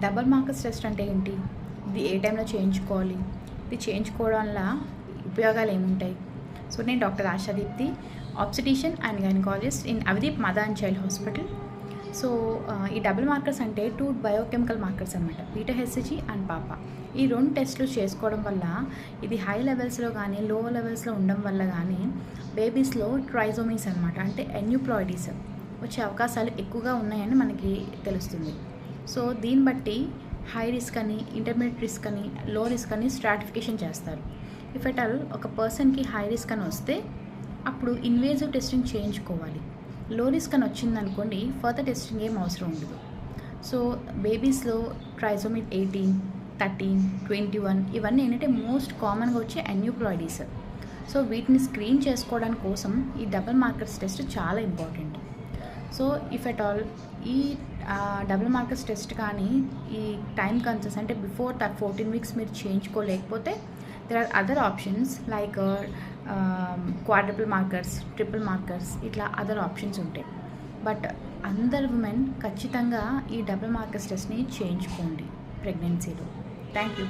Double markers test అంటే ఏంటి? ఇది ఏ టైంలో చేయించుకోవాలి? ఇది చేయించుకోవడం వల్ల ఉపయోగాలు ఏముంటాయి? సో నేను doctor Ashadeepti, obstetrician and gynaecologist in Avadeep mother and child hospital. So ఈ డబుల్ మార్కర్స్ అంటే 2 బయోకెమికల్ మార్కర్స్ అనమాట, బీటా హెచ్సిజీ అండ్ పాపా. ఈ 2 టెస్టులు చేసుకోవడం వల్ల ఇది హై లెవెల్స్లో కానీ లో లెవెల్స్లో ఉండడం వల్ల కానీ బేబీస్లో ట్రైజోమీస్ అనమాట, అంటే ఎన్యూప్లాయిడీస్ వచ్చే అవకాశాలు ఎక్కువగా ఉన్నాయని మనకి తెలుస్తుంది. సో దీన్ని బట్టి హై రిస్క్ అని, ఇంటర్మీడియట్ రిస్క్ అని, లో రిస్క్ అని స్ట్రాటిఫికేషన్ చేస్తారు. ఇఫ్ ఎట్ ఆల్ ఒక పర్సన్కి హై రిస్క్ అని వస్తే అప్పుడు ఇన్వేజివ్ టెస్టింగ్ చేయించుకోవాలి. లో రిస్క్ అని వచ్చిందనుకోండి ఫర్దర్ టెస్టింగ్ ఏం అవసరం ఉండదు. సో బేబీస్లో ట్రైజోమీ 18, 13, 21 ఇవన్నీ ఏంటంటే మోస్ట్ కామన్గా వచ్చే ఎన్యూప్లాయిడీస్. సో వీటిని స్క్రీన్ చేసుకోవడానికి కోసం ఈ డబుల్ మార్కర్స్ టెస్ట్ చాలా important. So if at all ఈ డబుల్ మార్కర్స్ టెస్ట్ కానీ ఈ టైం కన్సెస్ అంటే బిఫోర్ 14 వీక్స్ మీరు చేయించుకోలేకపోతే there are other options like quadruple markers, triple markers, ఇట్లా అదర్ ఆప్షన్స్ ఉంటాయి. బట్ అందరు ఉమెన్ ఖచ్చితంగా ఈ డబుల్ మార్కర్స్ టెస్ట్ని చేయించుకోండి ప్రెగ్నెన్సీలో. Thank you.